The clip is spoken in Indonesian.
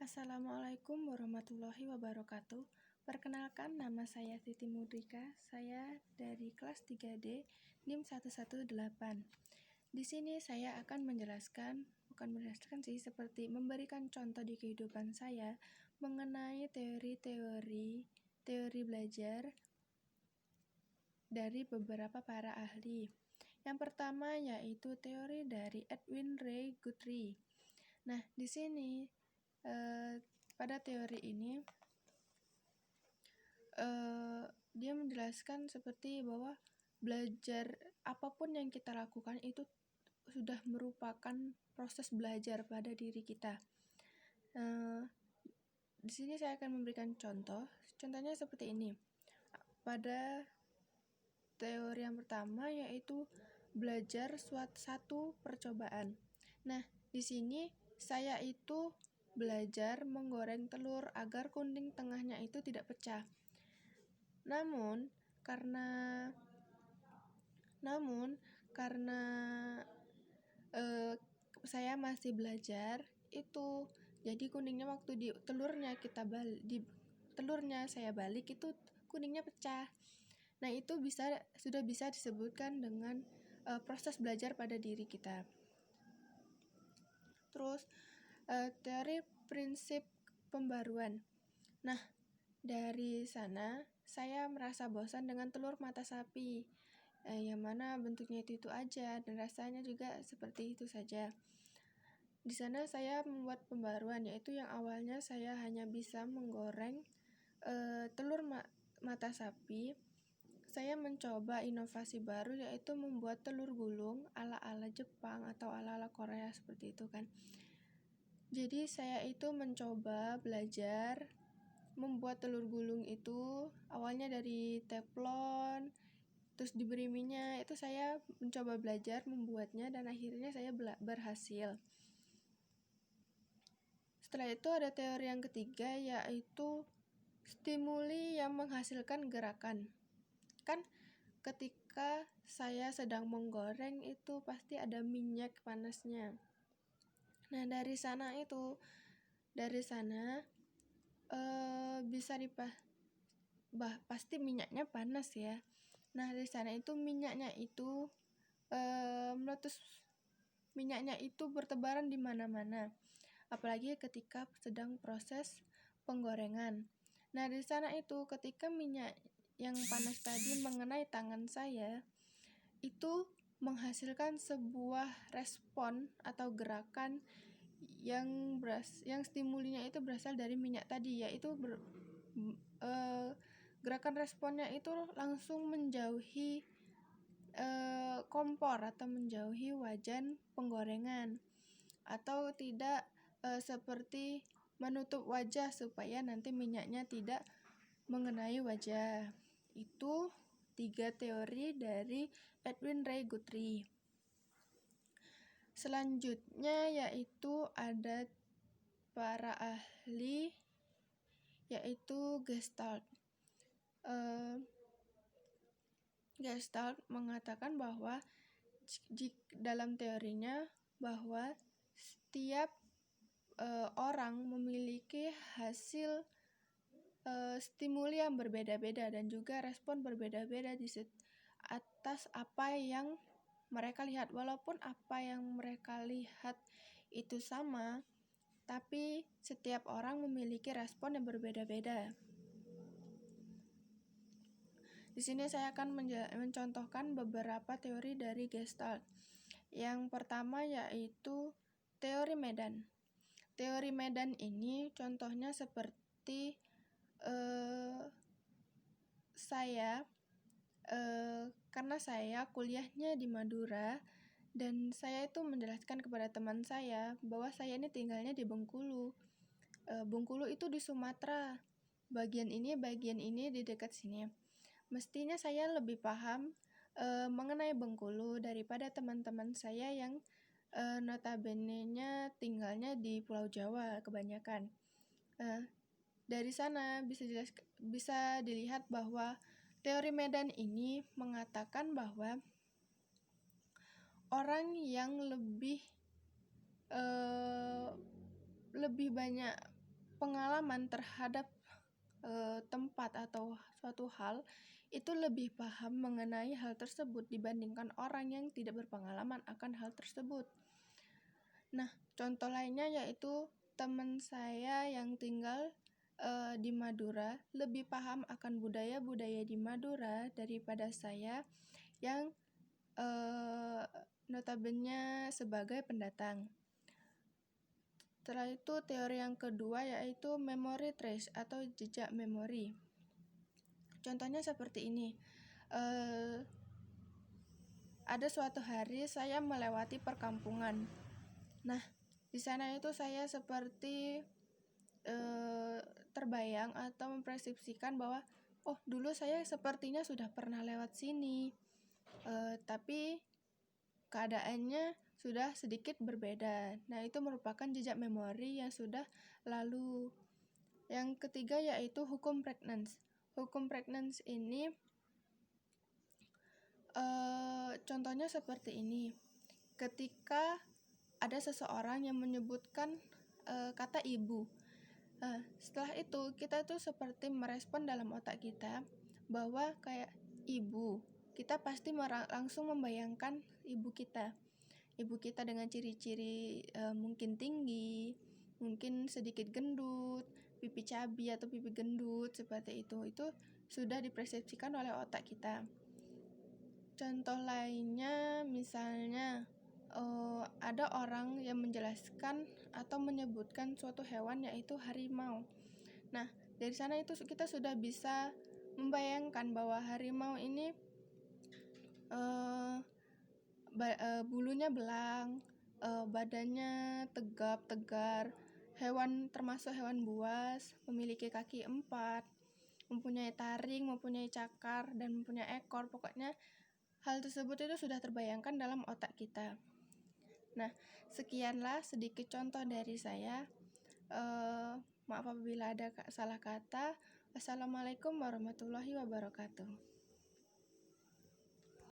Assalamualaikum warahmatullahi wabarakatuh. Perkenalkan, nama saya Siti Mudrika. Saya dari kelas 3D NIM 118. Di sini saya akan seperti memberikan contoh di kehidupan saya mengenai teori belajar dari beberapa para ahli. Yang pertama yaitu teori dari Edwin Ray Guthrie. Nah, di sini pada teori ini dia menjelaskan seperti bahwa belajar apapun yang kita lakukan itu sudah merupakan proses belajar pada diri kita. Di sini saya akan memberikan contohnya seperti ini. Pada teori yang pertama yaitu belajar suatu percobaan. Nah, di sini saya itu belajar menggoreng telur agar kuning tengahnya itu tidak pecah. Namun karena saya masih belajar itu, jadi kuningnya waktu di telurnya saya balik itu kuningnya pecah. Nah, itu sudah bisa disebutkan dengan proses belajar pada diri kita. Terus teori prinsip pembaruan. Nah, dari sana saya merasa bosan dengan telur mata sapi, yang mana bentuknya itu aja dan rasanya juga seperti itu saja. Di sana saya membuat pembaruan, yaitu yang awalnya saya hanya bisa menggoreng telur mata sapi. Saya mencoba inovasi baru, yaitu membuat telur gulung ala-ala Jepang atau ala-ala Korea seperti itu kan. Jadi saya itu mencoba belajar membuat telur gulung itu awalnya dari teflon, terus diberi minyak. Itu saya mencoba belajar membuatnya dan akhirnya saya berhasil. Setelah itu ada teori yang ketiga, yaitu stimuli yang menghasilkan gerakan. Kan ketika saya sedang menggoreng itu pasti ada minyak panasnya. Nah, dari sana pasti minyaknya panas ya. Nah, dari sana itu minyaknya itu meletus. Minyaknya itu bertebaran di mana-mana, apalagi ketika sedang proses penggorengan. Nah, di sana itu ketika minyak yang panas tadi mengenai tangan saya, itu menghasilkan sebuah respon atau gerakan yang stimulinya itu berasal dari minyak tadi, yaitu gerakan responnya itu langsung menjauhi kompor atau menjauhi wajan penggorengan, atau tidak seperti menutup wajah supaya nanti minyaknya tidak mengenai wajah. Itu 3 teori dari Edwin Ray Guthrie. Selanjutnya yaitu ada para ahli, yaitu Gestalt. Gestalt mengatakan bahwa dalam teorinya bahwa setiap orang memiliki hasil stimuli yang berbeda-beda dan juga respon berbeda-beda di atas apa yang mereka lihat. Walaupun apa yang mereka lihat itu sama, tapi setiap orang memiliki respon yang berbeda-beda. Di sini saya akan mencontohkan beberapa teori dari Gestalt. Yang pertama yaitu teori medan. Teori medan ini contohnya seperti karena saya kuliahnya di Madura dan saya itu menjelaskan kepada teman saya bahwa saya ini tinggalnya di Bengkulu. Bengkulu itu di Sumatera. Bagian ini di dekat sini. Mestinya saya lebih paham mengenai Bengkulu daripada teman-teman saya yang notabene-nya tinggalnya di Pulau Jawa kebanyakan. Dari sana bisa dilihat bahwa teori medan ini mengatakan bahwa orang yang lebih banyak pengalaman terhadap tempat atau suatu hal itu lebih paham mengenai hal tersebut dibandingkan orang yang tidak berpengalaman akan hal tersebut. Nah, contoh lainnya yaitu teman saya yang tinggal di Madura lebih paham akan budaya-budaya di Madura daripada saya yang notabene sebagai pendatang. Setelah itu teori yang kedua yaitu memory trace atau jejak memori. Contohnya seperti ini. Ada suatu hari saya melewati perkampungan. Nah, di sana itu saya seperti terbayang atau mempersepsikan bahwa dulu saya sepertinya sudah pernah lewat sini, tapi keadaannya sudah sedikit berbeda. Nah, itu merupakan jejak memori yang sudah lalu. Yang ketiga yaitu hukum pregnance. Hukum pregnance ini contohnya seperti ini. Ketika ada seseorang yang menyebutkan kata ibu, setelah itu kita tuh seperti merespon dalam otak kita bahwa kayak ibu, kita pasti langsung membayangkan ibu kita dengan ciri-ciri mungkin tinggi, mungkin sedikit gendut, pipi cabi atau pipi gendut seperti itu sudah dipersepsikan oleh otak kita. Contoh lainnya misalnya ada orang yang menjelaskan atau menyebutkan suatu hewan yaitu harimau. Nah, dari sana itu kita sudah bisa membayangkan bahwa harimau ini bulunya belang, badannya tegap tegar, termasuk hewan buas, memiliki kaki 4, mempunyai taring, mempunyai cakar, dan mempunyai ekor. Pokoknya hal tersebut itu sudah terbayangkan dalam otak kita. Nah, sekianlah sedikit contoh dari saya. Maaf apabila ada salah kata. Wassalamualaikum warahmatullahi wabarakatuh.